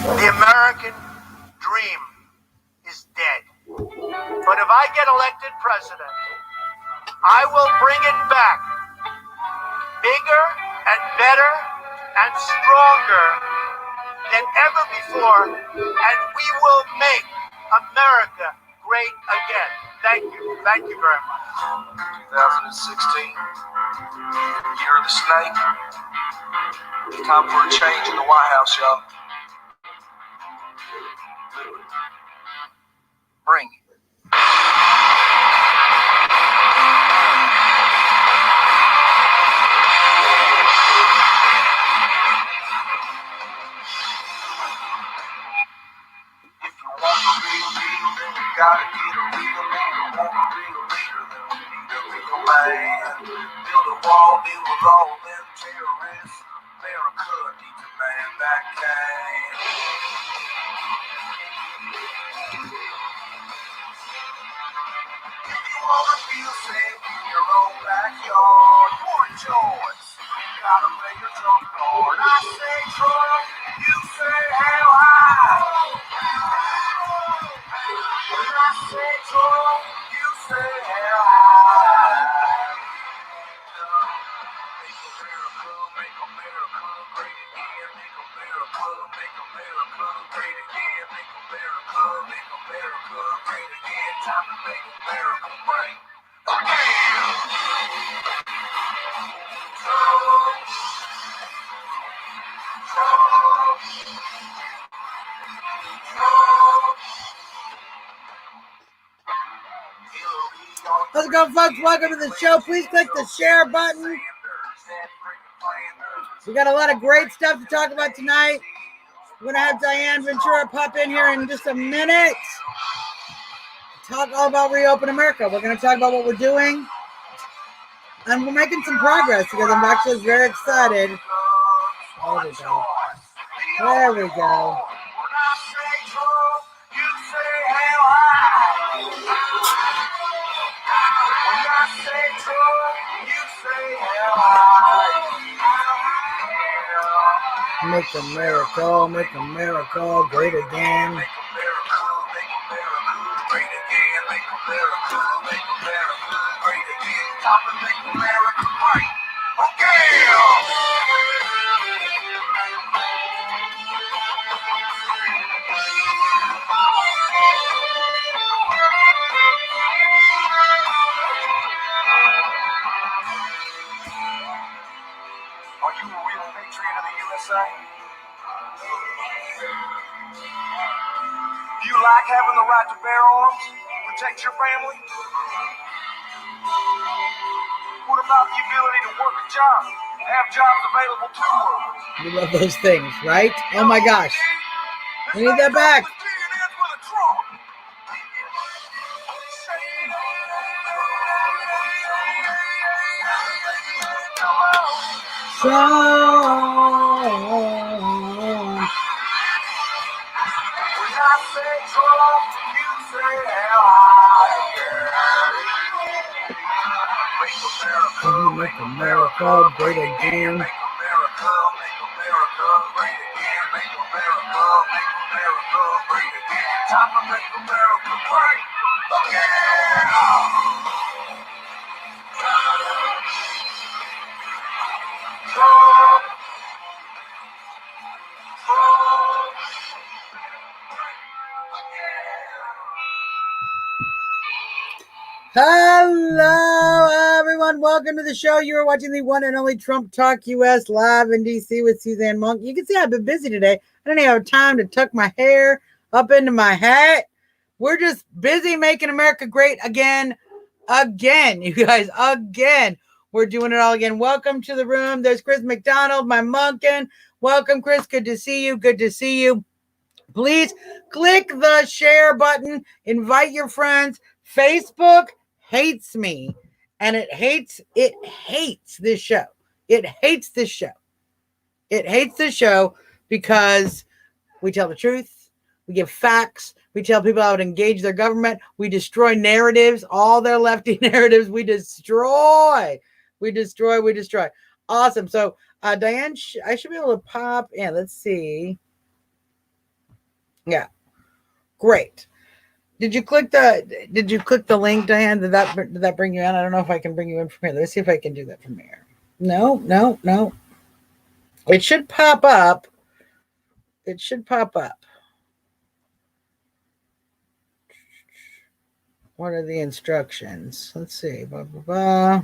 The American dream is dead. But if I get elected president, I will bring it back bigger and better and stronger than ever before, and we will make America great again. Thank you. Thank you very much. 2016, year of the snake. It's time for a change in the White House, y'all. Bring it. If you want a real deal, then you gotta get a real leader. Want a real leader, then we need a real man. Build a wall, deal with all them terrorists. America needs a man that can. If you wanna feel safe in your own backyard, one choice. Gotta play your trump card. I say Trump, you say hell high. When I say Trump, you say hell high. Make America great again. Make America great again. Make America great again. Time to make America great again. How's it going, folks? Welcome to the show. Please click the share button. We got a lot of great stuff to talk about tonight. We're going to have Diane Ventura pop in here in just a minute. Talk all about Reopen America. We're going to talk about what we're doing. And we're making some progress because I'm actually very excited. There we go. There we go. Make America great again. Make America great again. Make America great again. Time to make America great again. Are you a real patriot of the USA? Do you like having the right to bear arms? Protect your family? What about the ability to work a job? Have jobs available to us? We love those things, right? Oh my gosh. We need that back. Make America great again. Make America great again. Make America great again. Time to make America great again. Hello, everyone. Welcome to the show. You are watching the one and only Trump Talk US live in DC with Suzzanne Monk. You can see I've been busy today. I didn't have time to tuck my hair up into my hat. We're just busy making America great again, you guys, again. We're doing it all again. Welcome to the room. There's Chris McDonald, my Monkin. Welcome, Chris. Good to see you. Good to see you. Please click the share button. Invite your friends. Facebook hates me, and it hates this show. It hates this show. It hates this show because we tell the truth. We give facts. We tell people how to engage their government. We destroy narratives, all their lefty narratives. We destroy. Awesome. So, Diane, I should be able to pop in. Let's see. Yeah. Great. Did you click the link, Diane? Did that bring you in? I don't know if I can bring you in from here. Let's see if I can do that from here. No. It should pop up. What are the instructions? Let's see. Blah, blah, blah.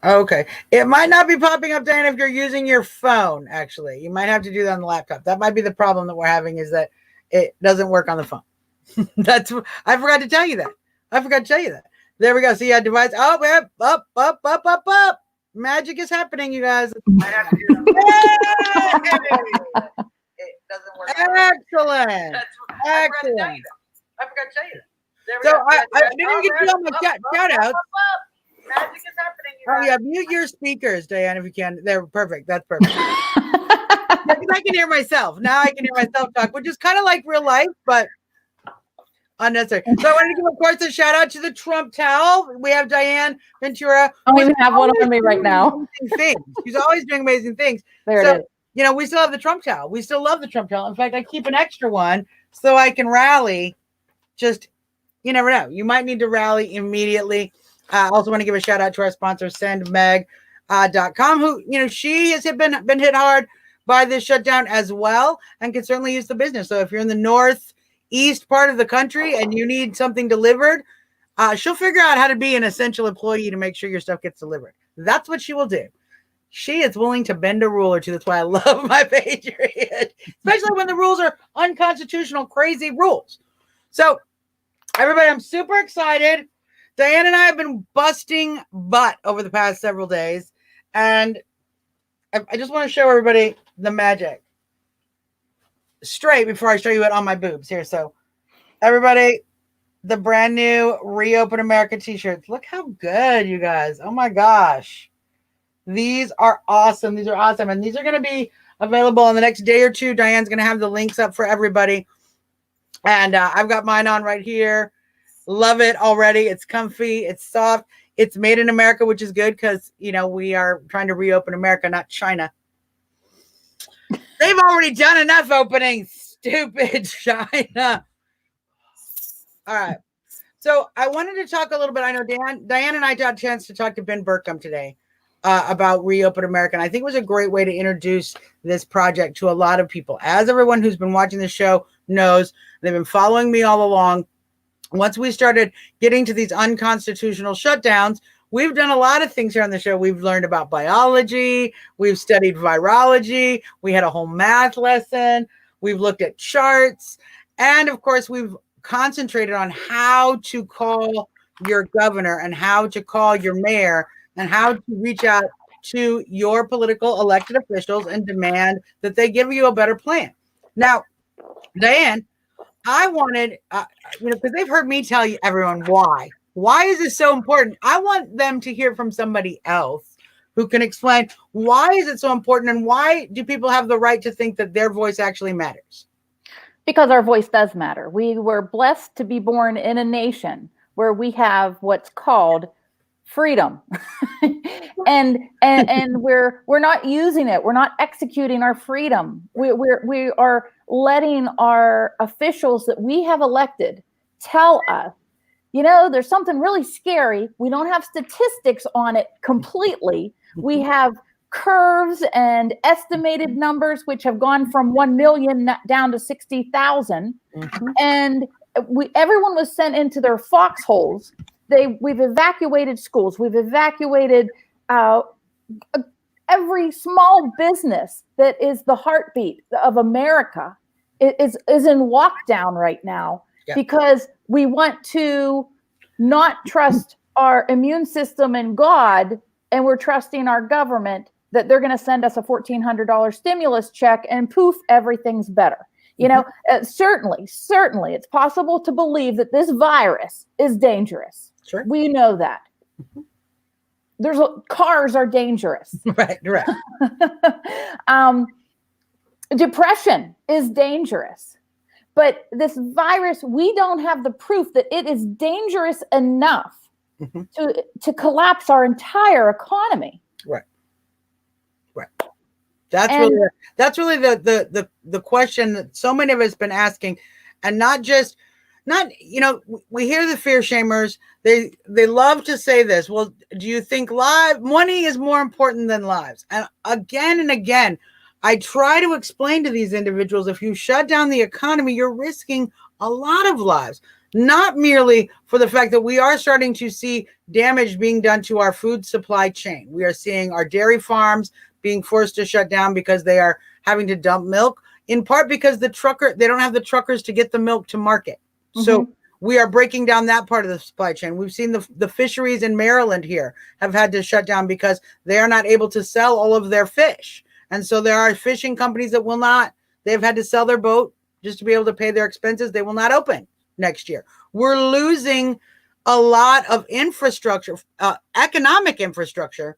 Okay. It might not be popping up, Diane, if you're using your phone, actually. You might have to do that on the laptop. That might be the problem that we're having, is that it doesn't work on the phone. I forgot to tell you that. There we go. See, device. Oh, up. Magic is happening, you guys. I have to do that. It doesn't work. Excellent. I forgot to tell you that. There we go. I didn't even get you on my shout outs. Magic is happening, you guys. Oh, yeah. Mute your speakers, Diane, if you can. They're perfect. That's perfect. Because I can hear myself. Now I can hear myself talk, which is kind of like real life, but unnecessary. So I wanted to give, of course, a shout out to the Trump towel. We have Diane Ventura. I don't even have one on me right now. She's always doing amazing things. There it is. You know, we still have the Trump towel. We still love the Trump towel. In fact, I keep an extra one so I can rally. Just, you never know. You might need to rally immediately. I also want to give a shout out to our sponsor, sendmeg.com, who, you know, she has been hit hard by this shutdown as well and can certainly use the business. So if you're in the northeast part of the country and you need something delivered, she'll figure out how to be an essential employee to make sure your stuff gets delivered. That's what she will do. She is willing to bend a rule or two. That's why I love my Patriot, especially when the rules are unconstitutional, crazy rules. So everybody, I'm super excited. Diane and I have been busting butt over the past several days, and I just want to show everybody the magic straight before I show you it on my boobs here. So everybody, the brand new Reopen America t-shirts. Look how good, you guys. Oh my gosh. These are awesome. And these are going to be available in the next day or two. Diane's going to have the links up for everybody. And I've got mine on right here. Love it already. It's comfy. It's soft. It's made in America, which is good because, you know, we are trying to reopen America, not China. They've already done enough openings. Stupid China. All right. So I wanted to talk a little bit. I know Diane and I got a chance to talk to Ben Burkham today about Reopen America. And I think it was a great way to introduce this project to a lot of people. As everyone who's been watching the show knows, they've been following me all along. Once we started getting to these unconstitutional shutdowns, we've done a lot of things here on the show. We've learned about biology. We've studied virology. We had a whole math lesson. We've looked at charts. And of course, we've concentrated on how to call your governor and how to call your mayor and how to reach out to your political elected officials and demand that they give you a better plan. Now, Diane, I wanted, because they've heard me tell you everyone why. Why is this so important? I want them to hear from somebody else who can explain why is it so important and why do people have the right to think that their voice actually matters? Because our voice does matter. We were blessed to be born in a nation where we have what's called freedom, and we're not using it. We're not executing our freedom. We are letting our officials that we have elected tell us, you know, there's something really scary. We don't have statistics on it completely. We have curves and estimated numbers, which have gone from 1 million down to 60,000. Mm-hmm. And everyone was sent into their foxholes. We've evacuated schools. We've evacuated every small business that is the heartbeat of America is in lockdown right now. Yeah. Because we want to not trust our immune system and God, and we're trusting our government that they're going to send us a $1,400 stimulus check and poof, everything's better. You know, certainly it's possible to believe that this virus is dangerous. Sure. We know that. Cars are dangerous. Right. Depression is dangerous. But this virus, we don't have the proof that it is dangerous enough to collapse our entire economy. Right. That's And really the question that so many of us been asking, and not we hear the fear shamers. They love to say this. Well, do you think money is more important than lives? And again, I try to explain to these individuals, if you shut down the economy, you're risking a lot of lives, not merely for the fact that we are starting to see damage being done to our food supply chain. We are seeing our dairy farms being forced to shut down because they are having to dump milk, in part because they don't have the truckers to get the milk to market. So we are breaking down that part of the supply chain. We've seen the fisheries in Maryland here have had to shut down because they are not able to sell all of their fish. And so there are fishing companies that they've had to sell their boat just to be able to pay their expenses. They will not open next year. We're losing a lot of infrastructure, economic infrastructure,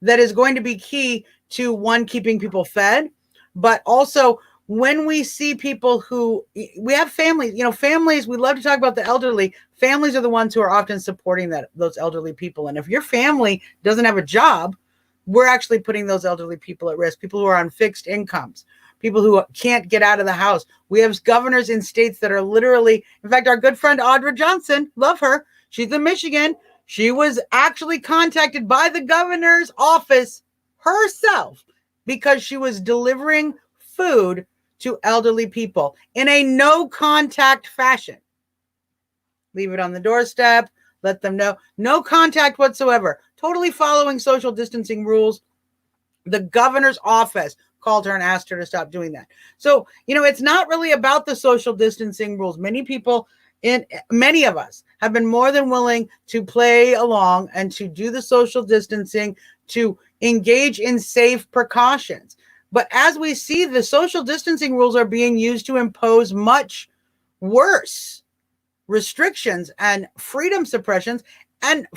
that is going to be key to, one, keeping people fed, but also when we see people who, we have families, families, we love to talk about the elderly. Families are the ones who are often supporting those elderly people. And if your family doesn't have a job, we're actually putting those elderly people at risk, people who are on fixed incomes, people who can't get out of the house. We have governors in states that are literally, in fact, our good friend Audra Johnson, love her, she's in Michigan. She was actually contacted by the governor's office herself because she was delivering food to elderly people in a no contact fashion. Leave it on the doorstep, let them know, no contact whatsoever, totally following social distancing rules. The governor's office called her and asked her to stop doing that. So, it's not really about the social distancing rules. Many of us have been more than willing to play along and to do the social distancing, to engage in safe precautions. But as we see, the social distancing rules are being used to impose much worse restrictions and freedom suppressions, and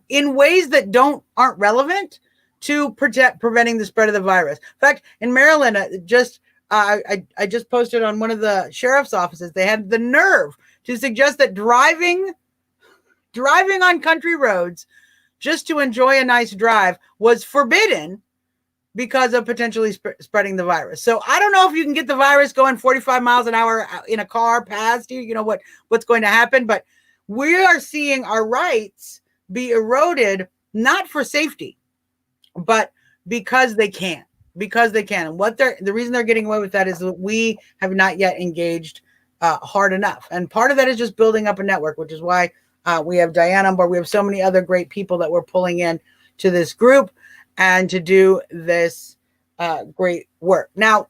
in ways that aren't relevant to preventing the spread of the virus. In fact, in Maryland, I just posted on one of the sheriff's offices, they had the nerve to suggest that driving on country roads just to enjoy a nice drive was forbidden because of potentially spreading the virus. So I don't know if you can get the virus going 45 miles an hour in a car past you, what's going to happen, but we are seeing our rights be eroded, not for safety, but because they can. And the reason they're getting away with that is that we have not yet engaged hard enough. And part of that is just building up a network, which is why we have Diane on board. We have so many other great people that we're pulling in to this group and to do this great work. Now,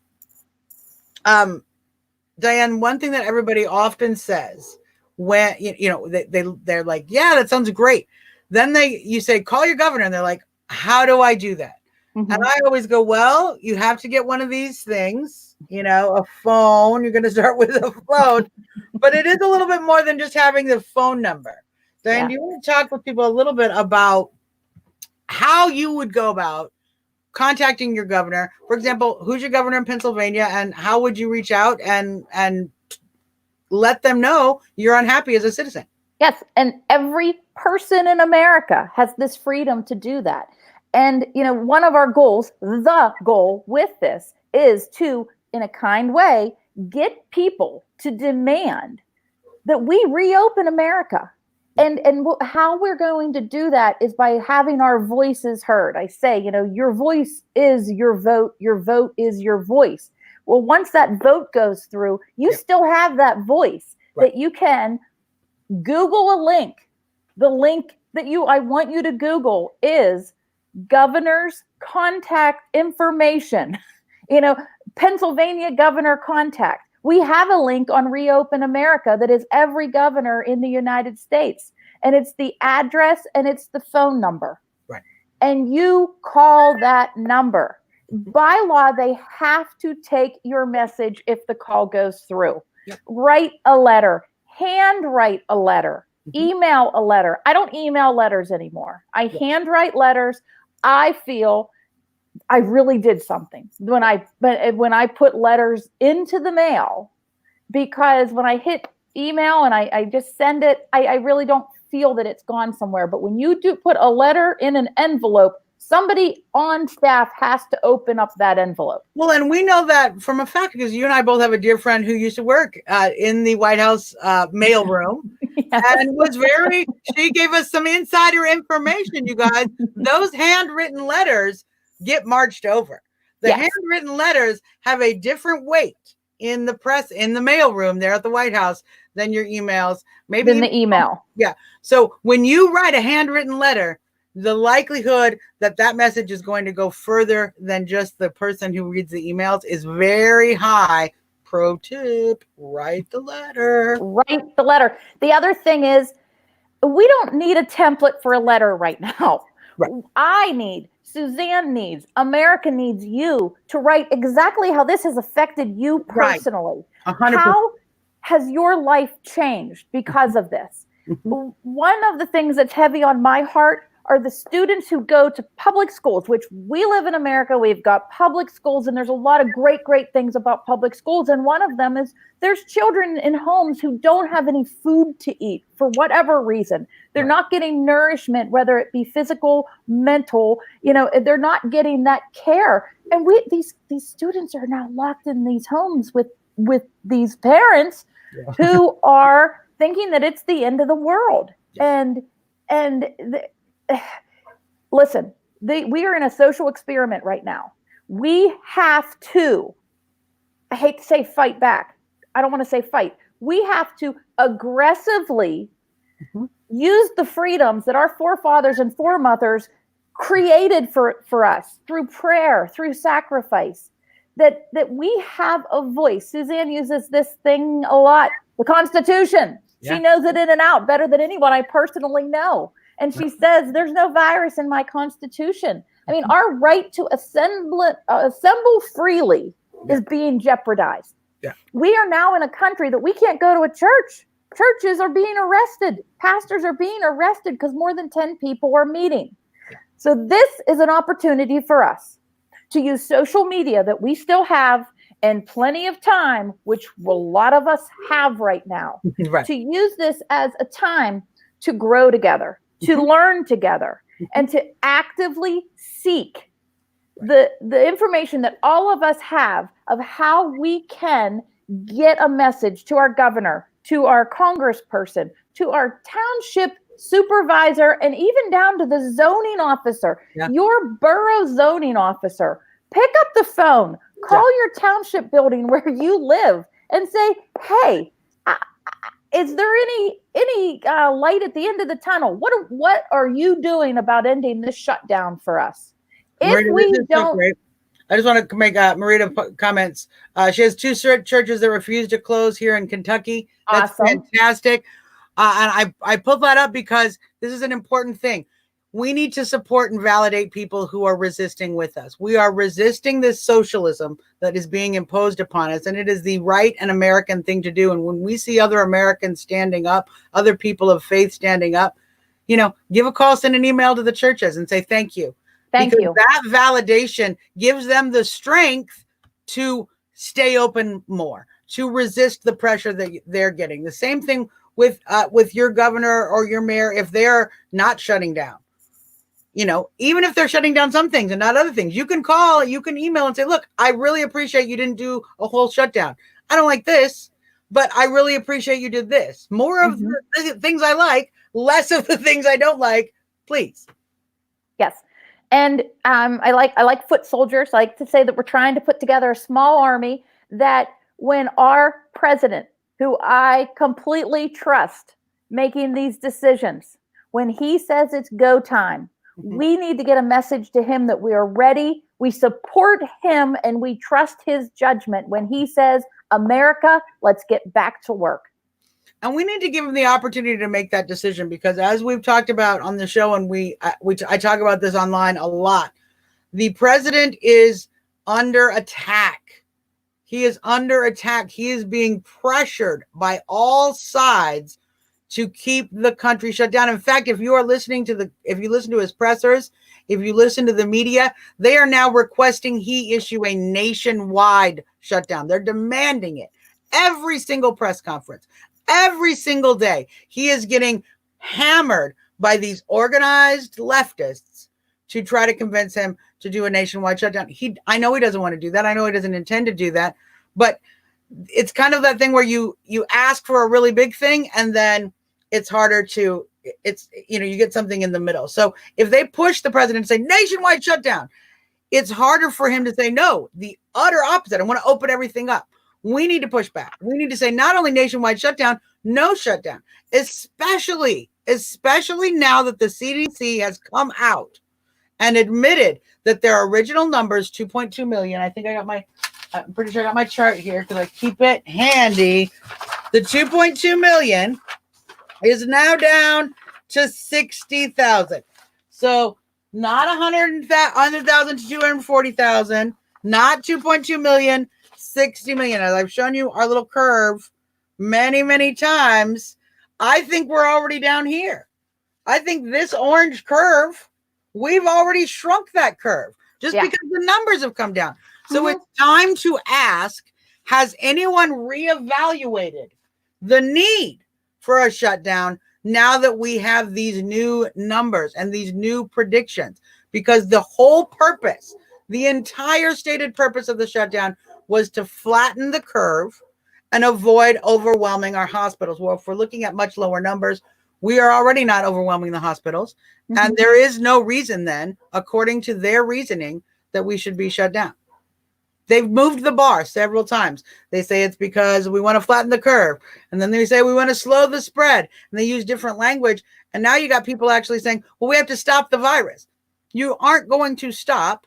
Diane, one thing that everybody often says when, they're like, yeah, that sounds great. Then you say, call your governor. And they're like, how do I do that? And I always go, well, you have to get one of these things, a phone. You're going to start with a phone, but it is a little bit more than just having the phone number. Diane, do you want to talk with people a little bit about how you would go about contacting your governor? For example, who's your governor in Pennsylvania, and how would you reach out and let them know you're unhappy as a citizen? Yes, and every person in America has this freedom to do that. And, one of our goals, the goal with this, is to, in a kind way, get people to demand that we reopen America. And how we're going to do that is by having our voices heard. I say, your voice is your vote is your voice. Well, once that vote goes through, you still have that voice that you can Google a link. The link that I want you to Google is governor's contact information. Pennsylvania governor contact. We have a link on Reopen America that is every governor in the United States. And it's the address and it's the phone number. Right. And you call that number. By law, they have to take your message if the call goes through. Yep. Write a letter. Handwrite a letter. Email a letter. I don't email letters anymore. I handwrite letters. I feel I really did something when I put letters into the mail, because when I hit email and I just send it, I really don't feel that it's gone somewhere. But when you do put a letter in an envelope, somebody on staff has to open up that envelope. Well, and we know that from a fact, because you and I both have a dear friend who used to work in the White House mail room. Yes. And she gave us some insider information, you guys. Those handwritten letters get marched over. The Yes. handwritten letters have a different weight in the press, in the mail room there at the White House than your emails. Maybe Than the email. Yeah. So when you write a handwritten letter, the likelihood that that message is going to go further than just the person who reads the emails is very high. Pro tip, write the letter. Write the letter. The other thing is, we don't need a template for a letter right now. Right. Suzzanne needs, America needs you to write exactly how this has affected you personally. Right. 100%. How has your life changed because of this? Mhm. One of the things that's heavy on my heart are the students who go to public schools, which we live in America. We've got public schools, and there's a lot of great, great things about public schools. And one of them is there's children in homes who don't have any food to eat for whatever reason. They're Right. not getting nourishment, whether it be physical, mental, they're not getting that care. And these students are now locked in these homes with these parents who are thinking that it's the end of the world. Listen, we are in a social experiment right now. We have to, I hate to say fight back. I don't want to say fight. We have to aggressively use the freedoms that our forefathers and foremothers created for us through prayer, through sacrifice, that we have a voice. Suzzanne uses this thing a lot, the Constitution. Yeah. She knows it in and out better than anyone I personally know. And she says, there's no virus in my Constitution. I mean, our right to assemble freely is being jeopardized. Yeah. We are now in a country that we can't go to a church. Churches are being arrested. Pastors are being arrested because more than 10 people are meeting. So this is an opportunity for us to use social media that we still have and plenty of time, which a lot of us have right now, Right. to use this as a time to grow together, to learn together, and to actively seek the information that all of us have of how we can get a message to our governor, to our congressperson, to our township supervisor, and even down to the zoning officer, your borough zoning officer. Pick up the phone, call your township building where you live, and say, hey, is there any light at the end of the tunnel? What are you doing about ending this shutdown for us? If we don't, I just want to make Marita comments. She has 2 churches that refuse to close here in Kentucky. That's awesome. Fantastic. And I pulled that up because this is an important thing. We need to support and validate people who are resisting with us. We are resisting this socialism that is being imposed upon us, and it is the right and American thing to do. And when we see other Americans standing up, other people of faith standing up, give a call, send an email to the churches and say thank you. Thank you. That validation gives them the strength to stay open more, to resist the pressure that they're getting. The same thing with your governor or your mayor if they're not shutting down. Even if they're shutting down some things and not other things, you can call, you can email and say, look, I really appreciate you didn't do a whole shutdown. I don't like this, but I really appreciate you did this. More of the things I like, less of the things I don't like, please. Yes. And I like foot soldiers. I like to say that we're trying to put together a small army that when our president, who I completely trust making these decisions, when he says it's go time, we need to get a message to him that we are ready. We support him and we trust his judgment when he says, America, let's get back to work. And we need to give him the opportunity to make that decision because as we've talked about on the show, and I talk about this online a lot, the president is under attack. He is under attack. He is being pressured by all sides to keep the country shut down. In fact, if you listen to his pressers, if you listen to the media, they are now requesting he issue a nationwide shutdown. They're demanding it. Every single press conference, every single day, he is getting hammered by these organized leftists to try to convince him to do a nationwide shutdown. I know he doesn't want to do that. I know he doesn't intend to do that, but it's kind of that thing where you ask for a really big thing and then it's harder to, you get something in the middle. So if they push the president to say nationwide shutdown, it's harder for him to say no, the utter opposite. I want to open everything up. We need to push back. We need to say not only nationwide shutdown, no shutdown, especially now that the CDC has come out and admitted that their original numbers, 2.2 million. I'm pretty sure I got my chart here because I keep it handy. The 2.2 million is now down to 60,000. So not 100,000 to 240,000, not 2.2 million, 60 million. As I've shown you our little curve many, many times, I think we're already down here. I think this orange curve, we've already shrunk that curve just because the numbers have come down. So it's time to ask, has anyone reevaluated the need for a shutdown now that we have these new numbers and these new predictions? Because the whole purpose, the entire stated purpose of the shutdown was to flatten the curve and avoid overwhelming our hospitals. Well, if we're looking at much lower numbers, we are already not overwhelming the hospitals. And there is no reason then, according to their reasoning, that we should be shut down. They've moved the bar several times. They say it's because we want to flatten the curve. And then they say we want to slow the spread. And they use different language. And now you got people actually saying, well, we have to stop the virus. You aren't going to stop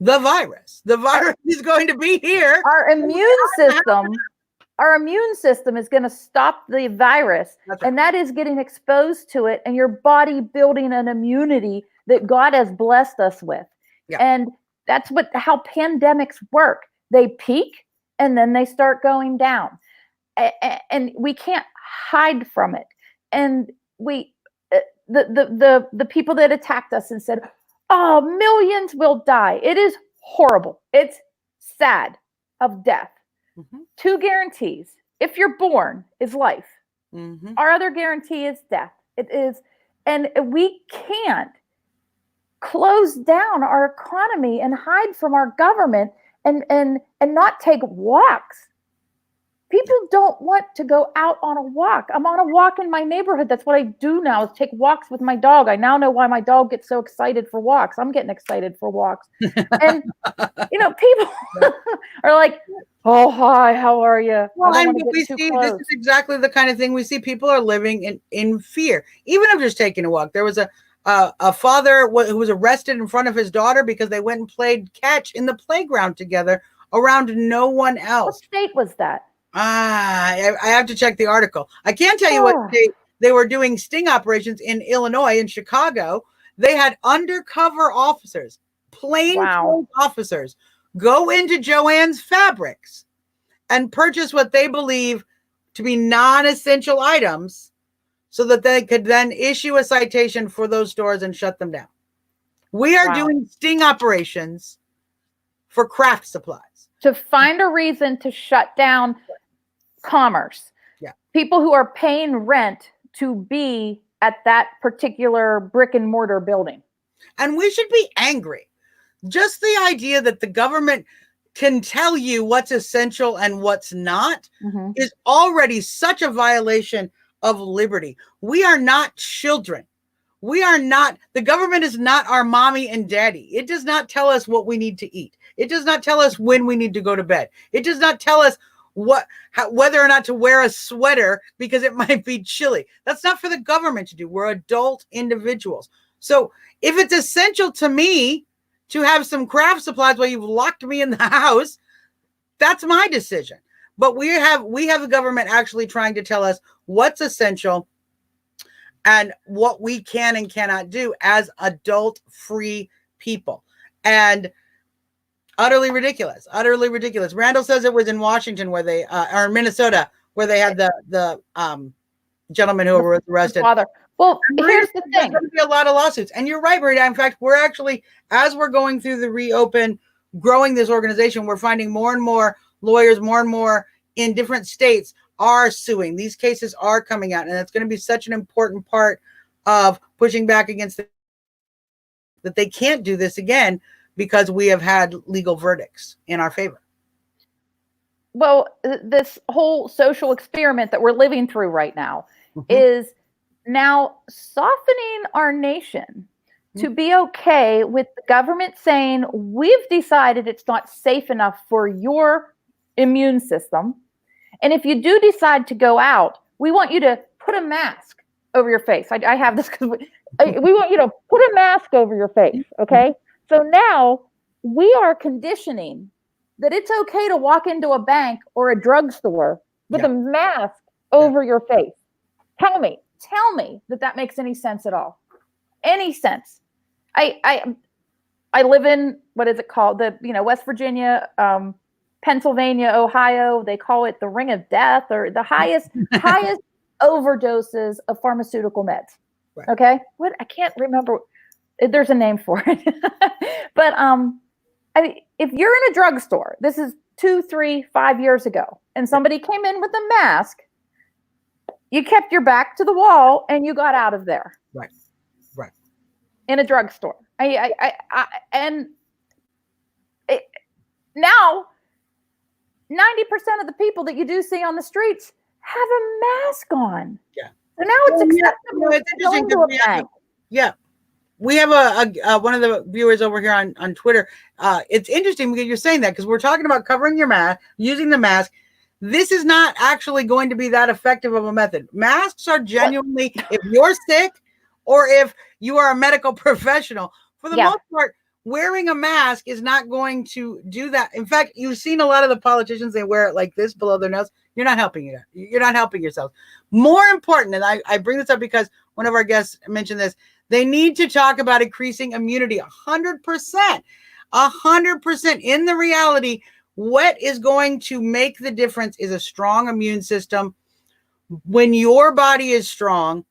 the virus. The virus is going to be here. Our immune system is going to stop the virus. That's right. And that is getting exposed to it and your body building an immunity that God has blessed us with. Yeah. And that's how pandemics work. They peak and then they start going down, and we can't hide from it. And the people that attacked us and said, "Oh, millions will die." It is horrible. It's sad of death. Two guarantees: if you're born, is life. Our other guarantee is death. It is, and we can't close down our economy and hide from our government and not take walks. People don't want to go out on a walk. I'm on a walk in my neighborhood. That's what I do now, is take walks with my dog. I now know why my dog gets so excited for walks. I'm getting excited for walks. And, people are like, oh, hi, how are you? Well, and we see this is exactly the kind of thing we see. People are living in fear, even of just taking a walk. There was a father who was arrested in front of his daughter because they went and played catch in the playground together around no one else. What state was that? I have to check the article. I can't tell you what state. They were doing sting operations in Illinois, in Chicago. They had undercover officers, plainclothes officers, go into Joann's Fabrics and purchase what they believe to be non-essential items, so that they could then issue a citation for those stores and shut them down. We are doing sting operations for craft supplies. To find a reason to shut down commerce. Yeah. People who are paying rent to be at that particular brick and mortar building. And we should be angry. Just the idea that the government can tell you what's essential and what's not is already such a violation of liberty. We are not children. The government is not our mommy and daddy. It does not tell us what we need to eat. It does not tell us when we need to go to bed. It does not tell us whether or not to wear a sweater because it might be chilly. That's not for the government to do. We're adult individuals. So if it's essential to me to have some craft supplies while you've locked me in the house, that's my decision. But we have the government actually trying to tell us what's essential and what we can and cannot do as adult free people. And utterly ridiculous. Randall says it was in Washington where they or Minnesota where they had the gentleman who was arrested. Father. Well, here's the thing. There's going to be a lot of lawsuits. And you're right, Marita. In fact, we're actually, as we're going through the reopen, growing this organization, we're finding more and more lawyers, more and more in different states are suing. These cases are coming out, and it's going to be such an important part of pushing back against that they can't do this again because we have had legal verdicts in our favor. Well, this whole social experiment that we're living through right now is now softening our nation to be okay with the government saying, we've decided it's not safe enough for your immune system. And if you do decide to go out, we want you to put a mask over your face. I have this because we want you to put a mask over your face. Okay. So now we are conditioning that it's okay to walk into a bank or a drugstore with a mask over your face. Tell me that makes any sense at all. Any sense. I live in, what is it called? West Virginia, Pennsylvania, Ohio. They call it the ring of death, or the highest overdoses of pharmaceutical meds. Right. Okay. What? I can't remember. There's a name for it. But, if you're in a drugstore, this is 2, 3, 5 years ago, and somebody came in with a mask, you kept your back to the wall and you got out of there. Right. In a drugstore. Now 90% of the people that you do see on the streets have a mask on. Yeah. So now it's acceptable to go into a bank. Yeah. We have a one of the viewers over here on Twitter. It's interesting because you're saying that, because we're talking about covering your mask, using the mask. This is not actually going to be that effective of a method. Masks are genuinely, if you're sick or if you are a medical professional, for the most part, wearing a mask is not going to do that. In fact, you've seen a lot of the politicians, they wear it like this below their nose. You're not helping you. You're not helping yourself. More important, and I bring this up because one of our guests mentioned this, they need to talk about increasing immunity 100%. 100%. In the reality, what is going to make the difference is a strong immune system. When your body is strong,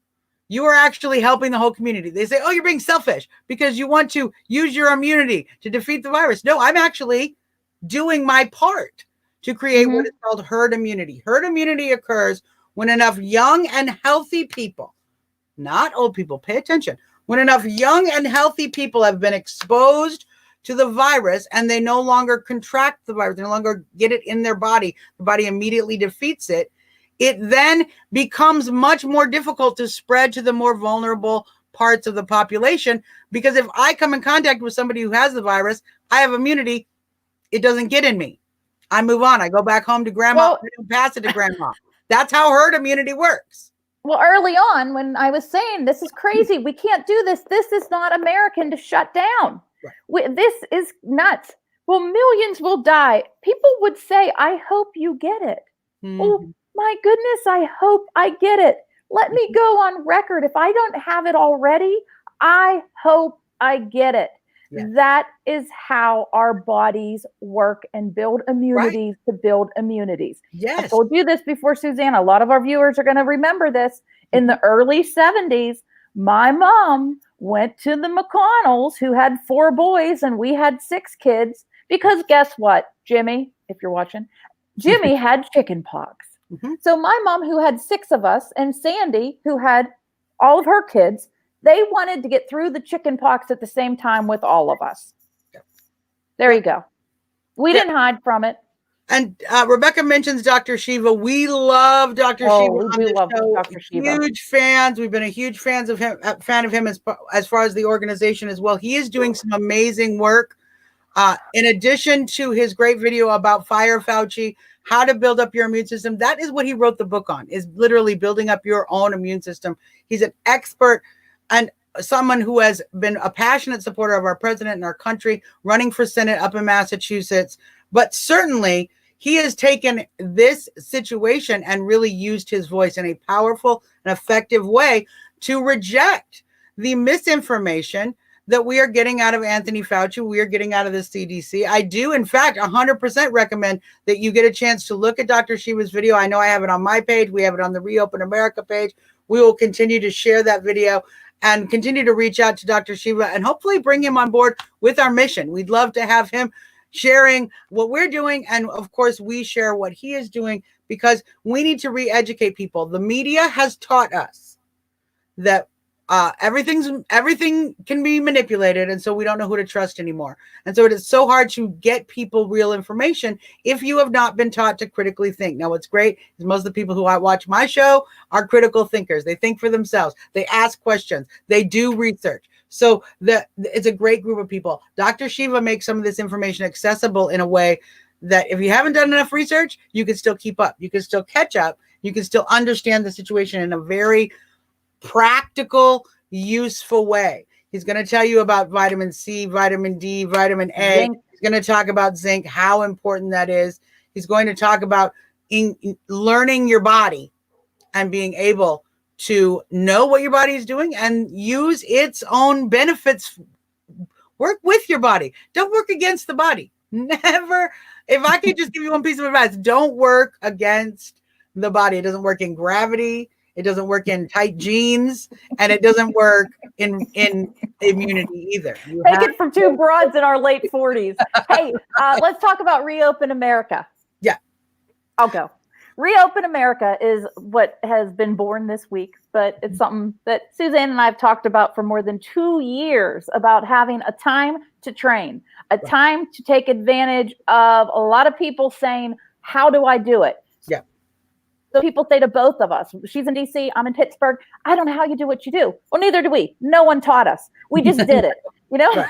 you are actually helping the whole community. They say, oh, you're being selfish because you want to use your immunity to defeat the virus. No, I'm actually doing my part to create what is called herd immunity. Herd immunity occurs when enough young and healthy people, not old people, pay attention, when enough young and healthy people have been exposed to the virus and they no longer contract the virus, they no longer get it in their body, the body immediately defeats it. It then becomes much more difficult to spread to the more vulnerable parts of the population, because if I come in contact with somebody who has the virus, I have immunity, it doesn't get in me. I move on. I go back home to grandma. I don't pass it to grandma. That's how herd immunity works. Well, early on, when I was saying, this is crazy, we can't do this, this is not American to shut down. Right. This is nuts. Well, millions will die. People would say, I hope you get it. Oh, my goodness, I hope I get it. Let me go on record. If I don't have it already, I hope I get it. Yeah. That is how our bodies work and build immunities to build immunities. Yes. I told you this before, Suzzanne. A lot of our viewers are going to remember this. In the early 70s, my mom went to the McConnells, who had 4 boys, and we had 6 kids, because guess what, Jimmy, if you're watching, Jimmy had chicken pox. So my mom, who had 6 of us, and Sandy, who had all of her kids, they wanted to get through the chicken pox at the same time with all of us. There you go. We didn't hide from it. And Rebecca mentions Dr. Shiva. We love Dr. Shiva. We do love Dr. Shiva. Huge fans. We've been a huge fan of him as far as the organization as well. He is doing some amazing work. In addition to his great video about Fire Fauci, how to build up your immune system. That is what he wrote the book on, is literally building up your own immune system. He's an expert and someone who has been a passionate supporter of our president and our country, running for Senate up in Massachusetts. But certainly he has taken this situation and really used his voice in a powerful and effective way to reject the misinformation that we are getting out of Anthony Fauci, we are getting out of the CDC. I do, in fact, 100% recommend that you get a chance to look at Dr. Shiva's video. I know I have it on my page. We have it on the Reopen America page. We will continue to share that video and continue to reach out to Dr. Shiva and hopefully bring him on board with our mission. We'd love to have him sharing what we're doing. And of course, we share what he is doing, because we need to re-educate people. The media has taught us that Everything can be manipulated, and so we don't know who to trust anymore. And so it is so hard to get people real information if you have not been taught to critically think. Now, what's great is most of the people who watch my show are critical thinkers. They think for themselves. They ask questions. They do research. So it's a great group of people. Dr. Shiva makes some of this information accessible in a way that if you haven't done enough research, you can still keep up. You can still catch up. You can still understand the situation in a very practical, useful way. He's going to tell you about vitamin C, vitamin D, vitamin A. Zinc. He's going to talk about zinc, how important that is. He's going to talk about learning your body and being able to know what your body is doing and use its own benefits. Work with your body. Don't work against the body. Never. If I could just give you one piece of advice, don't work against the body. It doesn't work in gravity. It doesn't work in tight jeans, and it doesn't work in immunity either. Take it from two broads in our late 40s. Hey, let's talk about Reopen America. Yeah. I'll go. Reopen America is what has been born this week, but it's something that Suzzanne and I have talked about for more than 2 years, about having a time to train, a time to take advantage of a lot of people saying, how do I do it? Yeah. So people say to both of us, she's in DC, I'm in Pittsburgh. I don't know how you do what you do. Well, neither do we. No one taught us. We just did it. You know,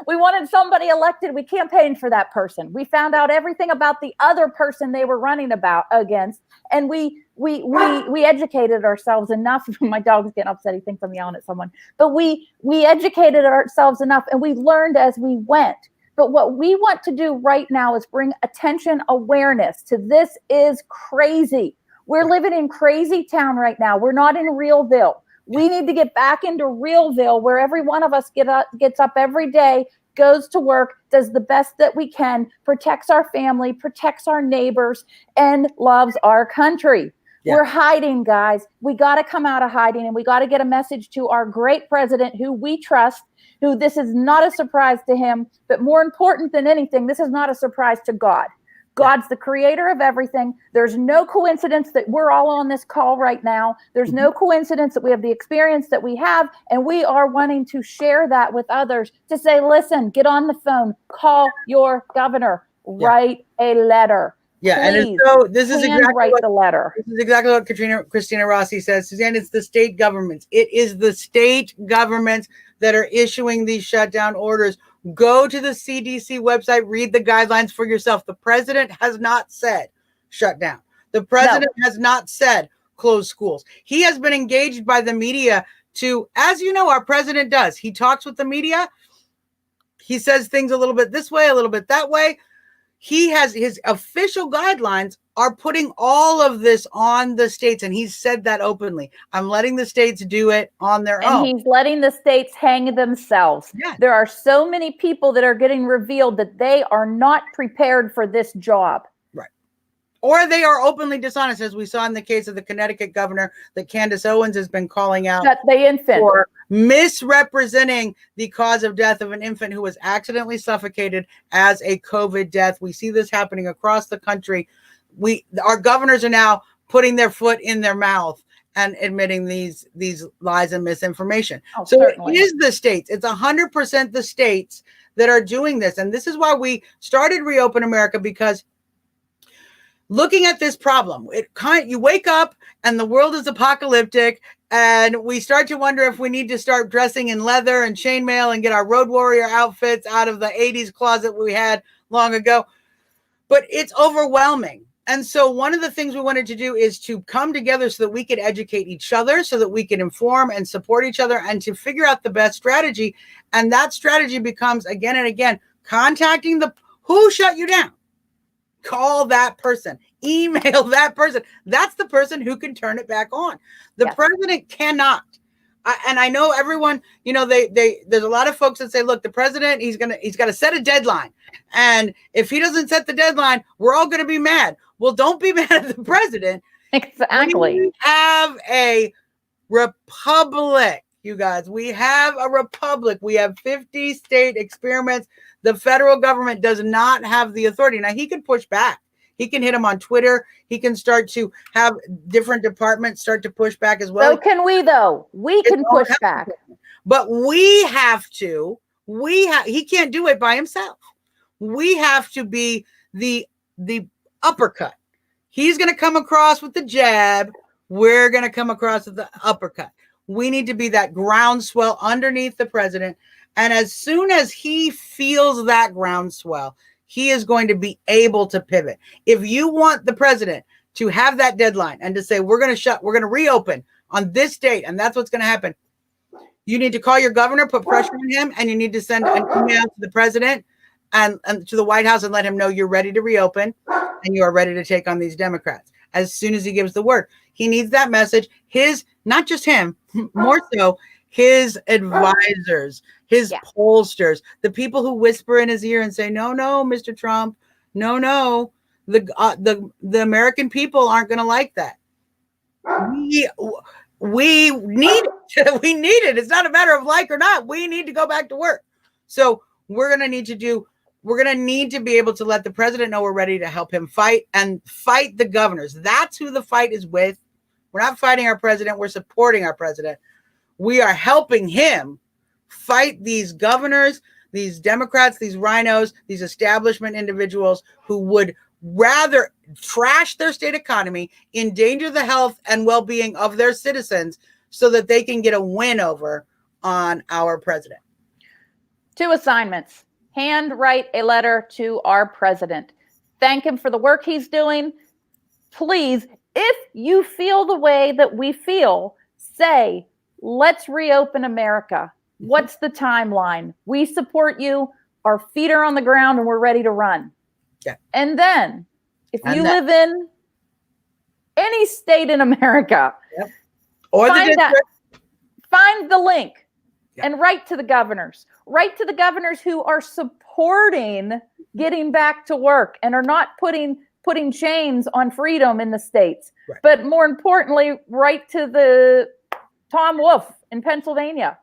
we wanted somebody elected. We campaigned for that person. We found out everything about the other person they were running against. And we educated ourselves enough. My dog's getting upset. He thinks I'm yelling at someone, but we educated ourselves enough, and we learned as we went. But what we want to do right now is bring attention, awareness to this is crazy. We're living in crazy town right now. We're not in Realville. We need to get back into Realville, where every one of us gets up every day, goes to work, does the best that we can, protects our family, protects our neighbors, and loves our country. Yeah. We're hiding, guys. We got to come out of hiding, and we got to get a message to our great president, who we trust, who this is not a surprise to him, but more important than anything, this is not a surprise to God. God's the creator of everything. There's no coincidence that we're all on this call right now. There's no coincidence that we have the experience that we have, and we are wanting to share that with others, to say, listen, get on the phone, call your governor, write a letter. Yeah, Please, and so this is exactly write the letter. This is exactly what Christina Rossi says. Suzzanne, it's the state governments. It is the state governments that are issuing these shutdown orders. Go to the CDC website, read the guidelines for yourself. The president has not said shut down. The president has not said close schools. He has been engaged by the media to, as you know, our president does. He talks with the media. He says things a little bit this way, a little bit that way. He has his official guidelines are putting all of this on the states. And he's said that openly. I'm letting the states do it on their own. And he's letting the states hang themselves. Yeah. There are so many people that are getting revealed that they are not prepared for this job. Right. Or they are openly dishonest, as we saw in the case of the Connecticut governor that Candace Owens has been calling out for misrepresenting the cause of death of an infant who was accidentally suffocated as a COVID death. We see this happening across the country. Our governors are now putting their foot in their mouth and admitting these lies and misinformation. Oh, so certainly. It is the states. It's 100% the states that are doing this. And this is why we started Reopen America, because looking at this problem, you wake up and the world is apocalyptic, and we start to wonder if we need to start dressing in leather and chainmail and get our road warrior outfits out of the 80s closet we had long ago. But it's overwhelming. And so one of the things we wanted to do is to come together so that we could educate each other, so that we could inform and support each other, and to figure out the best strategy. And that strategy becomes, again and again, contacting who shut you down. Call that person, email that person. That's the person who can turn it back on. The president cannot. And I know everyone, there's a lot of folks that say, look, the president, he's got to set a deadline. And if he doesn't set the deadline, we're all going to be mad. Well, don't be mad at the president. Exactly. We have a republic, you guys. We have a republic. We have 50 state experiments. The federal government does not have the authority. Now, he could push back. He can hit them on Twitter. He can start to have different departments start to push back as well. So can we, though? We can push back. But we have to. He can't do it by himself. We have to be the uppercut. He's going to come across with the jab. We're going to come across with the uppercut. We need to be that groundswell underneath the president. And as soon as he feels that groundswell, he is going to be able to pivot. If you want the president to have that deadline and to say, we're going to reopen on this date, and that's what's going to happen, you need to call your governor, put pressure on him, and you need to send an email to the president and to the White House and let him know you're ready to reopen and you are ready to take on these Democrats. As soon as he gives the word, he needs that message. Not just him, more so his advisors, his pollsters, the people who whisper in his ear and say, no, Mr. Trump, no, the American people aren't going to like that. We need it. We need it. It's not a matter of like or not. We need to go back to work. So we're going to need to be able to let the president know we're ready to help him fight the governors. That's who the fight is with. We're not fighting our president. We're supporting our president. We are helping him fight these governors, these Democrats, these rhinos, these establishment individuals who would rather trash their state economy, endanger the health and well-being of their citizens so that they can get a win over on our president. 2 assignments. Handwrite a letter to our president. Thank him for the work he's doing. Please, if you feel the way that we feel, say, let's reopen America. What's the timeline? We support you. Our feet are on the ground and we're ready to run. Yeah. And then if you live in any state in America, or find the link and write to the governors. Write to the governors who are supporting getting back to work and are not putting chains on freedom in the states. Right. But more importantly, write to the Tom Wolf in Pennsylvania,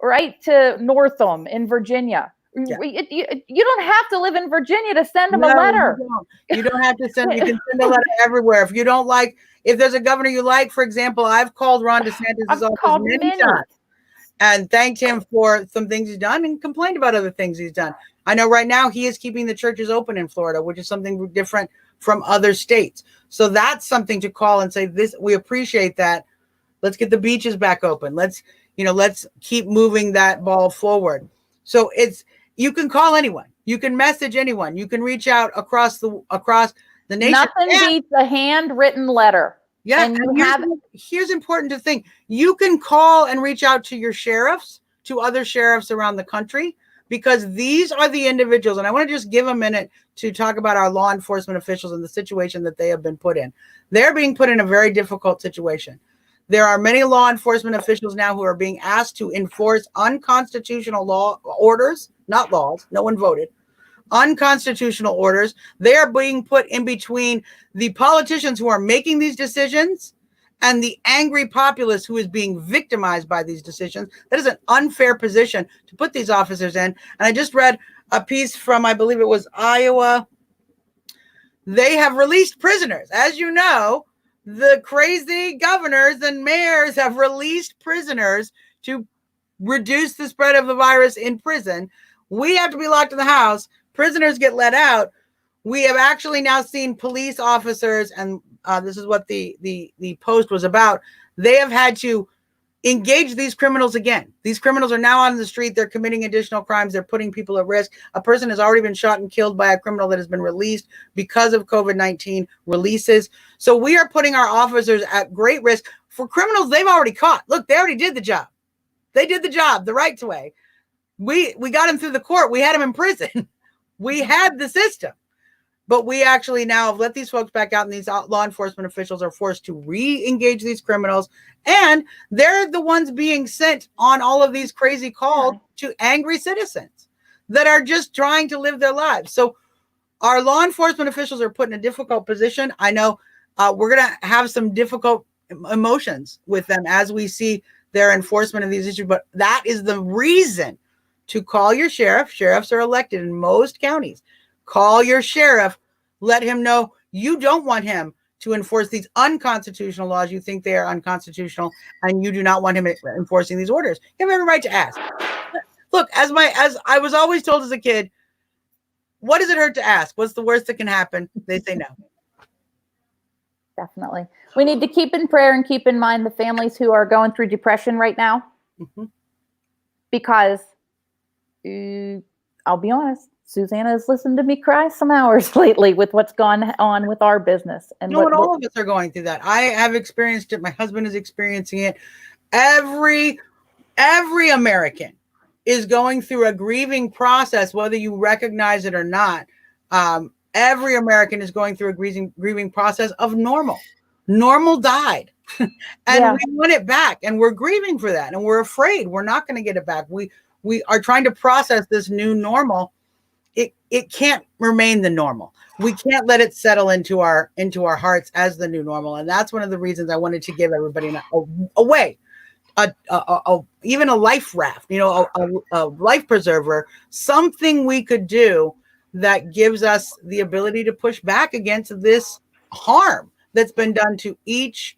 write to Northam in Virginia. Yeah. You don't have to live in Virginia to send them a letter. You don't have to send. You can send a letter everywhere. If you don't like, if there's a governor you like, for example, I've called Ron DeSantis' office many times and thanked him for some things he's done and complained about other things he's done. I know right now he is keeping the churches open in Florida, which is something different from other states. So that's something to call and say, we appreciate that. Let's get the beaches back open. Let's keep moving that ball forward. So you can call anyone. You can message anyone. You can reach out across the nation. Nothing beats a handwritten letter. Yeah. And here's important to think. You can call and reach out to your sheriffs, to other sheriffs around the country, because these are the individuals. And I want to just give a minute to talk about our law enforcement officials and the situation that they have been put in. They're being put in a very difficult situation. There are many law enforcement officials now who are being asked to enforce unconstitutional law orders, not laws. No one voted. Unconstitutional orders. They are being put in between the politicians who are making these decisions and the angry populace who is being victimized by these decisions. That is an unfair position to put these officers in. And I just read a piece from, I believe it was Iowa. They have released prisoners. As you know, the crazy governors and mayors have released prisoners to reduce the spread of the virus in prison. We have to be locked in the house. Prisoners get let out. We have actually now seen police officers, and this is what the post was about. They have had to engage these criminals again. These criminals are now on the street. They're committing additional crimes. They're putting people at risk. A person has already been shot and killed by a criminal that has been released because of COVID-19 releases. So we are putting our officers at great risk for criminals they've already caught. Look, they already did the job. They did the job the right way. We got him through the court. We had him in prison. We had the system. But we actually now have let these folks back out, and these law enforcement officials are forced to re-engage these criminals. And they're the ones being sent on all of these crazy calls to angry citizens that are just trying to live their lives. So our law enforcement officials are put in a difficult position. I know we're going to have some difficult emotions with them as we see their enforcement of these issues. But that is the reason to call your sheriff. Sheriffs are elected in most counties. Call your sheriff. let him know you don't want him to enforce these unconstitutional laws. You think they are unconstitutional, and you do not want him enforcing these orders. You have every right to ask. Look, as I was always told as a kid, what does it hurt to ask? What's the worst that can happen? They say no. Definitely. We need to keep in prayer and keep in mind the families who are going through depression right now. Mm-hmm. Because I'll be honest, Suzzanne has listened to me cry some hours lately with what's gone on with our business. And all of us are going through that. I have experienced it. My husband is experiencing it. Every American is going through a grieving process, whether you recognize it or not. Every American is going through a grieving process of normal. Normal died. And we want it back. And we're grieving for that. And we're afraid we're not going to get it back. We are trying to process this new normal. It can't remain the normal. We can't let it settle into our hearts as the new normal. And that's one of the reasons I wanted to give everybody a way. Even a life raft, a life preserver, something we could do that gives us the ability to push back against this harm that's been done to each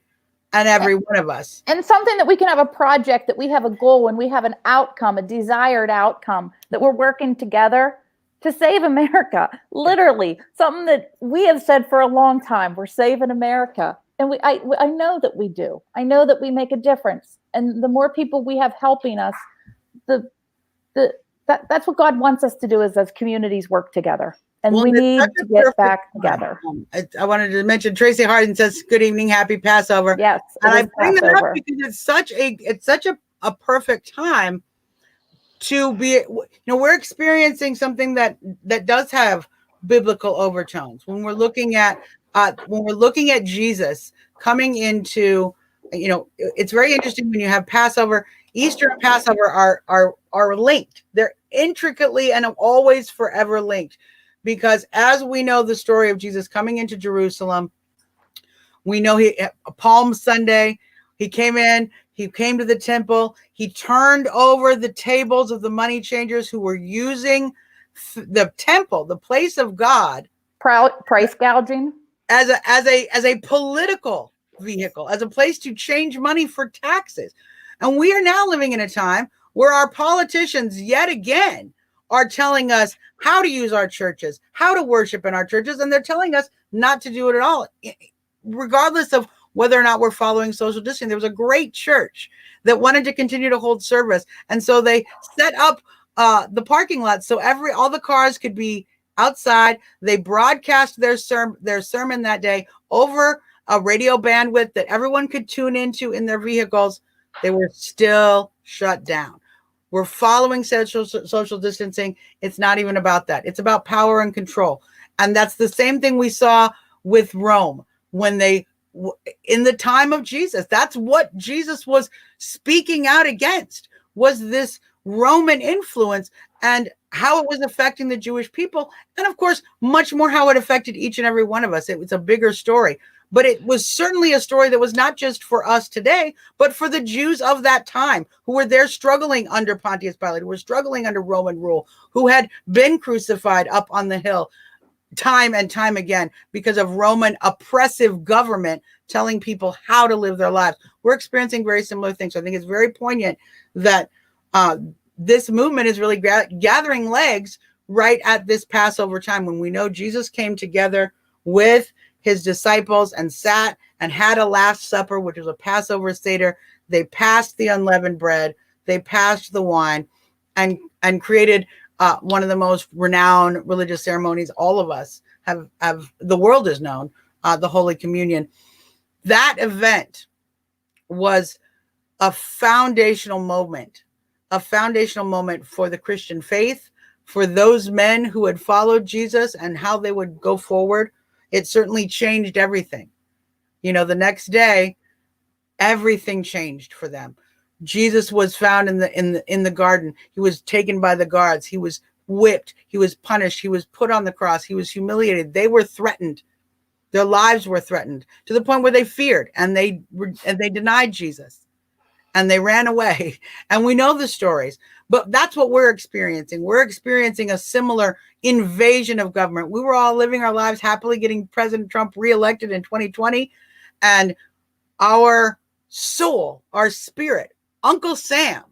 and every one of us. And something that we can have a project, that we have a goal, and we have an outcome, a desired outcome, that we're working together to save America. Literally, something that we have said for a long time, we're saving America. And I know that we do. I know that we make a difference. And the more people we have helping us, that's what God wants us to do, is as communities work together. And we need to get back together. I wanted to mention Tracy Harden says, "Good evening, happy Passover." Yes, and I bring that up because it's such a perfect time to be. We're experiencing something that does have biblical overtones when we're looking at Jesus coming into. It's very interesting when you have Passover. Easter and Passover are linked. They're intricately and always forever linked, because as we know the story of Jesus coming into Jerusalem, we know Palm Sunday, he came in, he came to the temple, he turned over the tables of the money changers who were using the temple, the place of God, price gouging, as a political vehicle, as a place to change money for taxes. And we are now living in a time where our politicians yet again are telling us how to use our churches, how to worship in our churches, and they're telling us not to do it at all, regardless of whether or not we're following social distancing. There was a great church that wanted to continue to hold service, and so they set up the parking lot so all the cars could be outside. They broadcast their sermon that day over a radio bandwidth that everyone could tune into in their vehicles. They were still shut down. We're following social distancing. It's not even about that. It's about power and control. And that's the same thing we saw with Rome when in the time of Jesus. That's what Jesus was speaking out against, was this Roman influence and how it was affecting the Jewish people. And of course, much more how it affected each and every one of us. It was a bigger story. But it was certainly a story that was not just for us today, but for the Jews of that time who were there struggling under Pontius Pilate, who were struggling under Roman rule, who had been crucified up on the hill time and time again because of Roman oppressive government telling people how to live their lives. We're experiencing very similar things. So I think it's very poignant that this movement is really gathering legs right at this Passover time, when we know Jesus came together with his disciples and sat and had a Last Supper, which was a Passover Seder. They passed the unleavened bread, they passed the wine, and created one of the most renowned religious ceremonies all of us have the world has known, the Holy Communion. That event was a foundational moment for the Christian faith, for those men who had followed Jesus and how they would go forward. It certainly changed everything. The next day, everything changed for them. Jesus was found in the garden. He was taken by the guards. He was whipped. He was punished. He was put on the cross. He was humiliated. They were threatened. Their lives were threatened to the point where they feared and they denied Jesus. and they ran away. And we know the stories, but that's what we're experiencing. We're experiencing a similar invasion of government. We were all living our lives happily, getting President Trump reelected in 2020. And our soul, our spirit, Uncle Sam,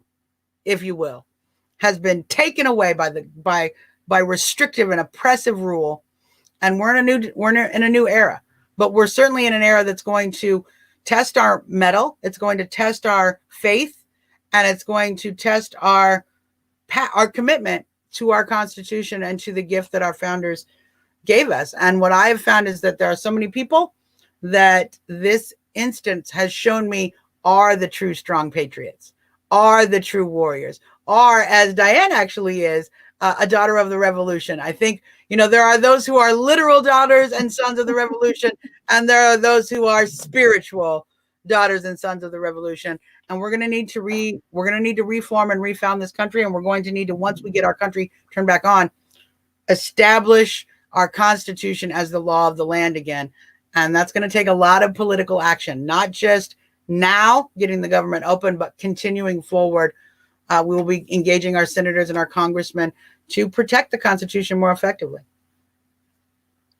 if you will, has been taken away by restrictive and oppressive rule. And we're in a new era, but we're certainly in an era that's going to test our mettle. It's going to test our faith, and it's going to test our commitment to our Constitution and to the gift that our founders gave us. And what I have found is that there are so many people that this instance has shown me are the true strong patriots, are the true warriors, are, as Diane actually is, a daughter of the revolution. I think, there are those who are literal daughters and sons of the revolution, and there are those who are spiritual daughters and sons of the revolution. And we're going to need to reform and refound this country. And we're going to need to, once we get our country turned back on, establish our Constitution as the law of the land again. And that's going to take a lot of political action, not just now getting the government open, but continuing forward. We will be engaging our senators and our congressmen to protect the Constitution more effectively.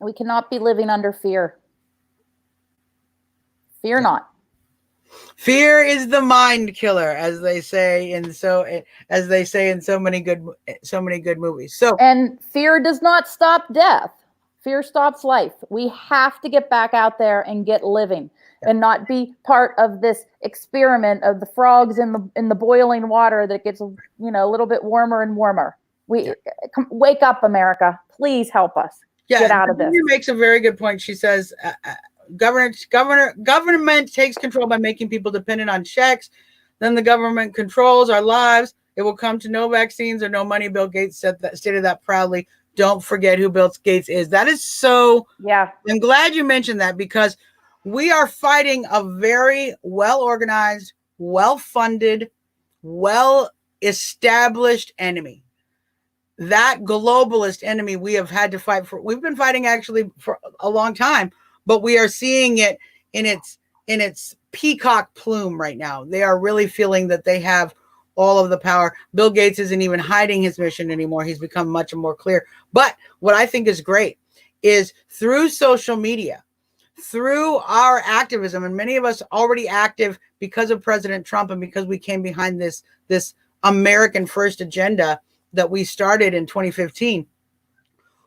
We cannot be living under fear. Fear not. Fear is the mind killer, as they say in so many good movies. So, and fear does not stop death. Fear stops life. We have to get back out there and get living, and not be part of this experiment of the frogs in the boiling water that gets a little bit warmer and warmer. Wake up, America! Please help us get out of this. She makes a very good point. She says, government takes control by making people dependent on checks. Then the government controls our lives. It will come to no vaccines or no money. Bill Gates stated that proudly. Don't forget who Bill Gates is. That is so. Yeah. I'm glad you mentioned that, because we are fighting a very well-organized, well-funded, well-established enemy. That globalist enemy we have had to fight for. We've been fighting actually for a long time, but we are seeing it in its peacock plume right now. They are really feeling that they have all of the power. Bill Gates isn't even hiding his mission anymore. He's become much more clear. But what I think is great is through social media, through our activism, and many of us already active because of President Trump and because we came behind this American first agenda that we started in 2015.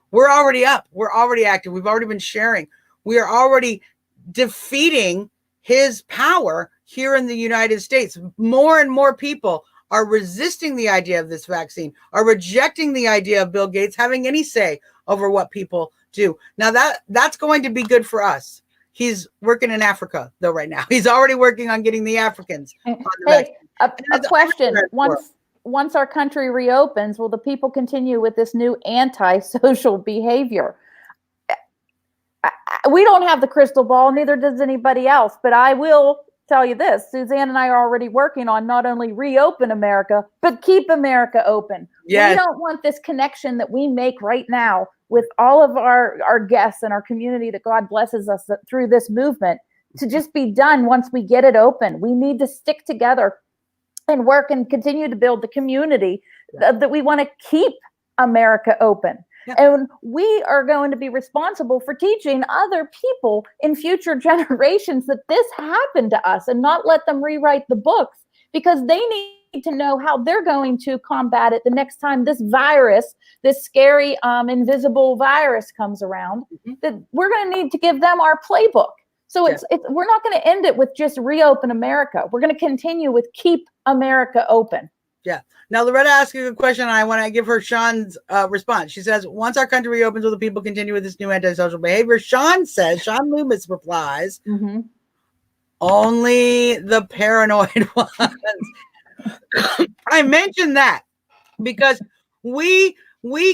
We're already up. We're already active. We've already been sharing. We are already defeating his power here in the United States. More and more people are resisting the idea of this vaccine, are rejecting the idea of Bill Gates having any say over what people do. Now that's going to be good for us. He's working in Africa though right now. He's already working on getting the Africans on the vaccine. A question. Once our country reopens, will the people continue with this new anti-social behavior? We don't have the crystal ball, neither does anybody else, but I will tell you this. Suzzanne and I are already working on not only reopen America, but keep America open. Yes. We don't want this connection that we make right now with all of our guests and our community that God blesses us through this movement to just be done once we get it open. We need to stick together and work and continue to build the community that we want to keep America open. Yeah. And we are going to be responsible for teaching other people in future generations that this happened to us, and not let them rewrite the books, because they need to know how they're going to combat it the next time this virus, this scary invisible virus comes around. Mm-hmm. That we're going to need to give them our playbook. So it's we're not going to end it with just reopen America. We're going to continue with keep America open. Yeah. Now, Loretta asked a good question, and I want to give her Sean's response. She says, once our country reopens, will the people continue with this new antisocial behavior? Sean Loomis replies, mm-hmm. Only the paranoid ones. I mentioned that because we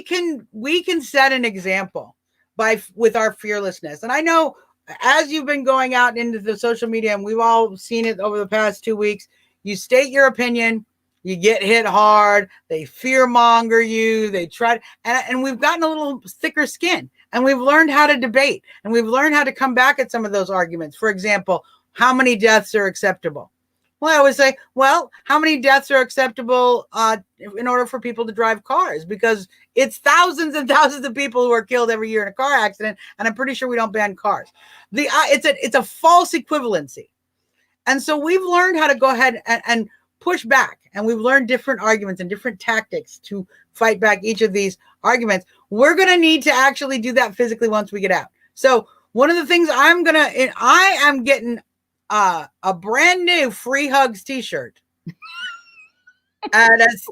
can set an example with our fearlessness. And I know as you've been going out into the social media, and we've all seen it over the past 2 weeks, you state your opinion. You get hit hard. They fearmonger you. They try, and we've gotten a little thicker skin, and we've learned how to debate, and we've learned how to come back at some of those arguments. For example, how many deaths are acceptable? Well, I always say, well, how many deaths are acceptable in order for people to drive cars? Because it's thousands and thousands of people who are killed every year in a car accident, and I'm pretty sure we don't ban cars. It's a false equivalency. And so we've learned how to go ahead and push back, and we've learned different arguments and different tactics to fight back each of these arguments. We're going to need to actually do that physically once we get out. So one of the things I am getting a brand new Free Hugs t-shirt. And as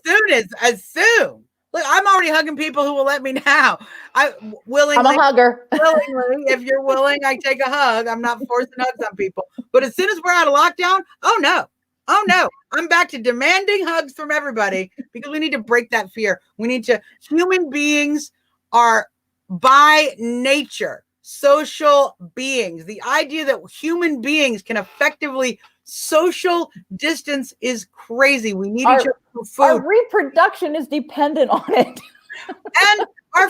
soon, look, I'm already hugging people who will let me now. I'm a hugger. Willingly, if you're willing, I take a hug. I'm not forcing hugs on people. But as soon as we're out of lockdown, oh no, I'm back to demanding hugs from everybody because we need to break that fear. Human beings are by nature social beings. The idea that human beings can effectively social distance is crazy. We need each other for food. Our reproduction is dependent on it. And our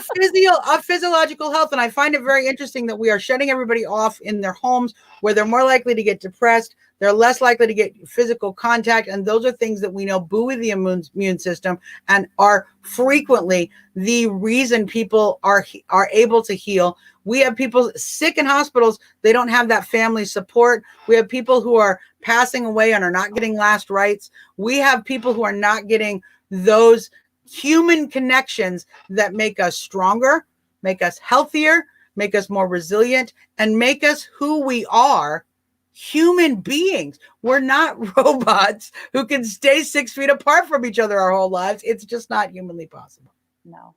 physiological health. And I find it very interesting that we are shutting everybody off in their homes where they're more likely to get depressed. They're less likely to get physical contact. And those are things that we know buoy the immune system and are frequently the reason people are able to heal. We have people sick in hospitals. They don't have that family support. We have people who are passing away and are not getting last rites. We have people who are not getting those human connections that make us stronger, make us healthier, make us more resilient, and make us who we are, human beings. We're not robots who can stay 6 feet apart from each other our whole lives. It's just not humanly possible. No.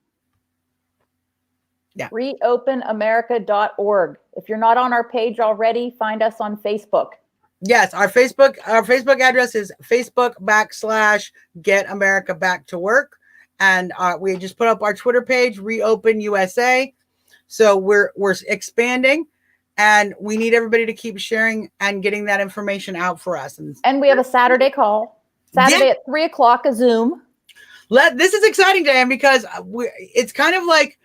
Yeah. Reopenamerica.org. If you're not on our page already, find us on Facebook. Yes, our Facebook address is Facebook.com/Get America Back to Work. And we just put up our Twitter page, Reopen USA. So we're expanding, and we need everybody to keep sharing and getting that information out for us. And we have a Saturday call, Saturday at 3:00, a Zoom. This is exciting, Diane, because it's kind of like,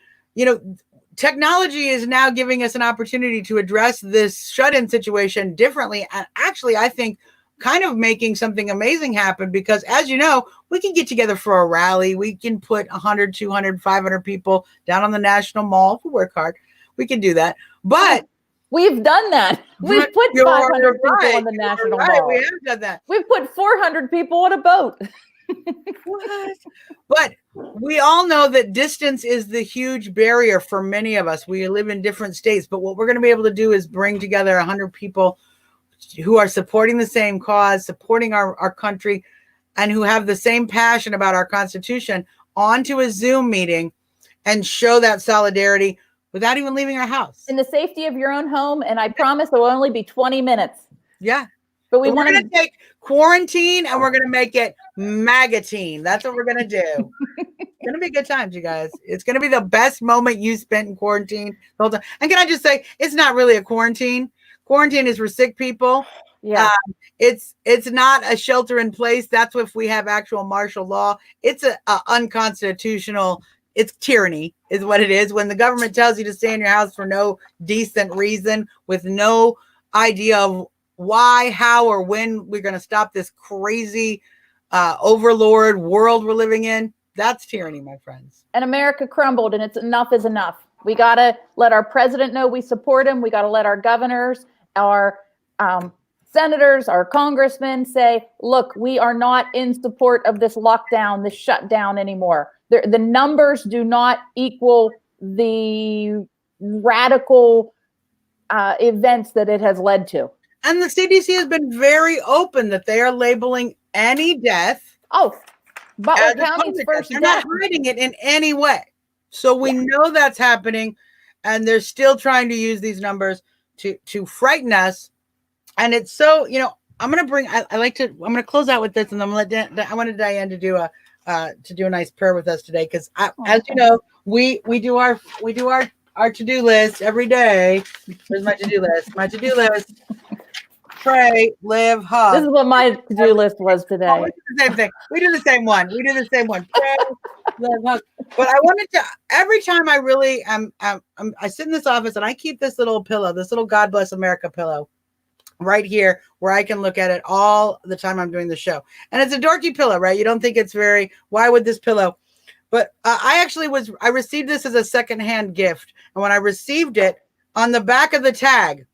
technology is now giving us an opportunity to address this shut-in situation differently. And actually, I think kind of making something amazing happen because, as you know, we can get together for a rally. We can put 100, 200, 500 people down on the National Mall. If we work hard, we can do that. But we've done that. We've put 500 people on the National Mall. We have done that. We've put 400 people on a boat. What? But we all know that distance is the huge barrier for many of us. We live in different states, but what we're going to be able to do is bring together 100 people who are supporting the same cause, supporting our country, and who have the same passion about our Constitution onto a Zoom meeting and show that solidarity without even leaving our house. In the safety of your own home, and I promise it will only be 20 minutes. Yeah. But we're going to take quarantine and we're going to make it magatine. That's what we're going to do. It's going to be good times, you guys. It's going to be the best moment you spent in quarantine the whole time. And can I just say, it's not really a quarantine. Quarantine is for sick people. Yeah. It's not a shelter in place. That's if we have actual martial law. It's a unconstitutional. It's tyranny is what it is. When the government tells you to stay in your house for no decent reason, with no idea of why, how, or when we're going to stop this crazy overlord world we're living in, that's tyranny, my friends. And America crumbled, and it's enough is enough. We got to let our president know we support him. We got to let our governors, our senators, our congressmen say, look, we are not in support of this lockdown, this shutdown anymore. The numbers do not equal the radical events that it has led to. And the CDC has been very open that they are labeling any death. Oh, Butler County's first death. They're not hiding it in any way. So we know that's happening, and they're still trying to use these numbers to frighten us. And it's so, I'm going to close out with this, and I'm going to let I wanted Diane to do a nice prayer with us today. Cause as you know, we do our to-do list every day. Here's my to-do list. My to-do list. Pray, live, hug. This is what my to-do list was today. Oh, we do the same thing. We do the same one. Pray, live, hug. But I wanted to, every time I really am, I sit in this office and I keep this little pillow, this little God Bless America pillow right here where I can look at it all the time I'm doing the show. And it's a dorky pillow, right? You don't think it's very, why would this pillow? But I received this as a secondhand gift. And when I received it, on the back of the tag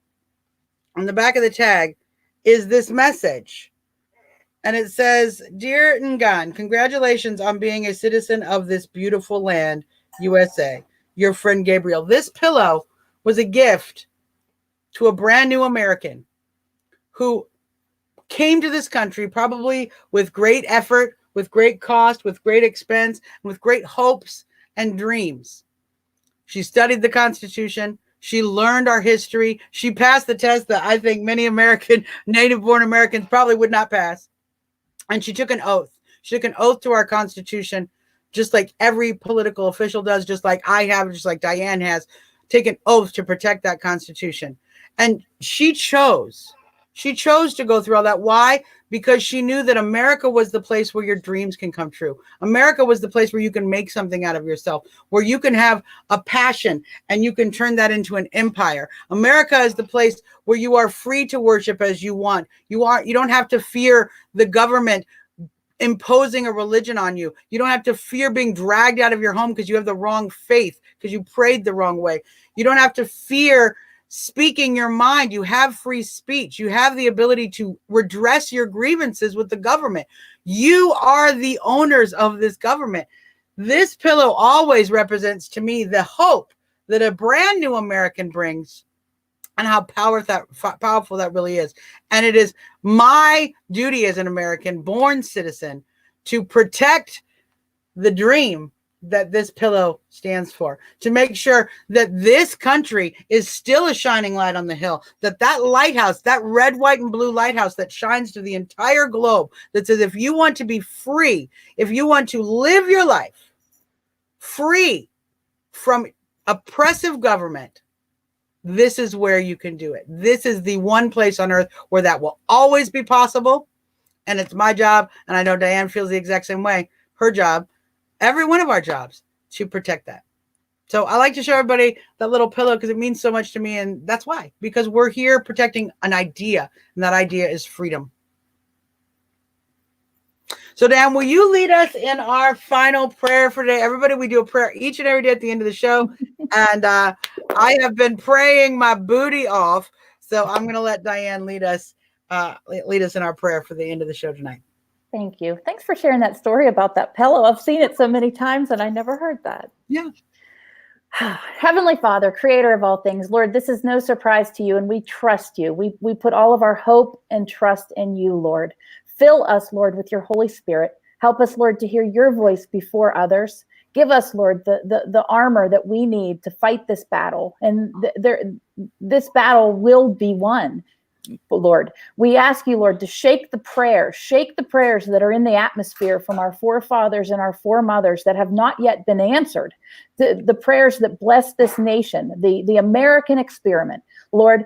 is this message. And it says, Dear Ngan, congratulations on being a citizen of this beautiful land, USA. Your friend Gabriel. This pillow was a gift to a brand new American who came to this country probably with great effort, with great cost, with great expense, with great hopes and dreams. She studied the Constitution. She learned our history. She passed the test that I think many native-born Americans probably would not pass. And she took an oath. She took an oath to our Constitution, just like every political official does, just like I have, just like Diane has, taken oath to protect that Constitution. And she chose to go through all that. Why? Because she knew that America was the place where your dreams can come true. America was the place where you can make something out of yourself, where you can have a passion and you can turn that into an empire. America is the place where you are free to worship as you want. You don't have to fear the government imposing a religion on you. You don't have to fear being dragged out of your home because you have the wrong faith, because you prayed the wrong way. You don't have to fear speaking your mind. You have free speech. You have the ability to redress your grievances with the government. You are the owners of this government. This pillow always represents to me the hope that a brand new American brings and how powerful that really is. And it is my duty as an American born citizen to protect the dream that this pillow stands for, to make sure that this country is still a shining light on the hill, that lighthouse, that red, white, and blue lighthouse that shines to the entire globe, that says if you want to be free, if you want to live your life free from oppressive government, this is where you can do it. This is the one place on earth where that will always be possible. And it's my job, and I know Diane feels the exact same way, her job, every one of our jobs, to protect that. So I like to show everybody that little pillow because it means so much to me. And that's why, because we're here protecting an idea, and that idea is freedom. So Dan, will you lead us in our final prayer for today? Everybody, we do a prayer each and every day at the end of the show. And I have been praying my booty off. So I'm going to let Diane lead us in our prayer for the end of the show tonight. Thank you. Thanks for sharing that story about that pillow. I've seen it so many times and I never heard that. Yeah. Heavenly Father, creator of all things, Lord, this is no surprise to you and we trust you. We put all of our hope and trust in you, Lord. Fill us, Lord, with your Holy Spirit. Help us, Lord, to hear your voice before others. Give us, Lord, the armor that we need to fight this battle. And this battle will be won. Lord, we ask you, Lord, to shake the prayers that are in the atmosphere from our forefathers and our foremothers that have not yet been answered. The prayers that bless this nation, the American experiment. Lord,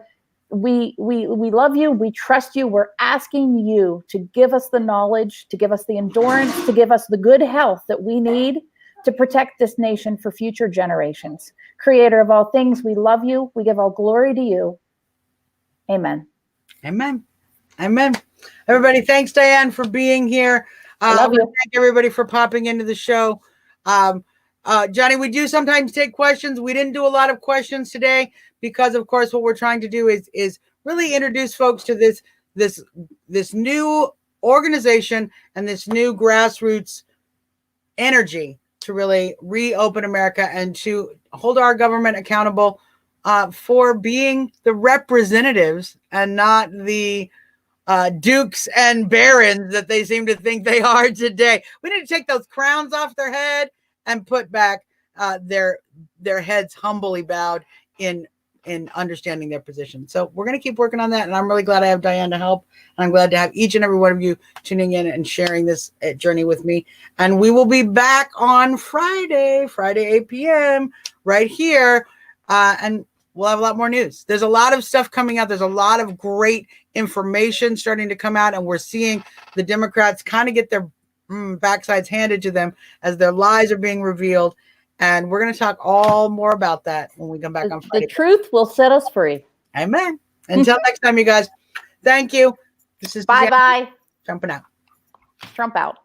we love you. We trust you. We're asking you to give us the knowledge, to give us the endurance, to give us the good health that we need to protect this nation for future generations. Creator of all things, we love you. We give all glory to you. Amen. Amen. Amen. Everybody, thanks, Diane, for being here. I love you. Thank everybody for popping into the show. Johnny, we do sometimes take questions. We didn't do a lot of questions today because, of course, what we're trying to do is really introduce folks to this new organization and this new grassroots energy to really reopen America and to hold our government accountable for being the representatives and not the dukes and barons that they seem to think they are today. We need to take those crowns off their head and put back their heads humbly bowed in understanding their position. So we're going to keep working on that. And I'm really glad I have Diane to help. And I'm glad to have each and every one of you tuning in and sharing this journey with me. And we will be back on Friday, 8 p.m. right here. And we'll have a lot more news. There's a lot of stuff coming out. There's a lot of great information starting to come out. And we're seeing the Democrats kind of get their backsides handed to them as their lies are being revealed. And we're going to talk all more about that when we come back on Friday. The truth will set us free. Amen. Until next time, you guys. Thank you. This is Bye bye. Jumping out. Trump out.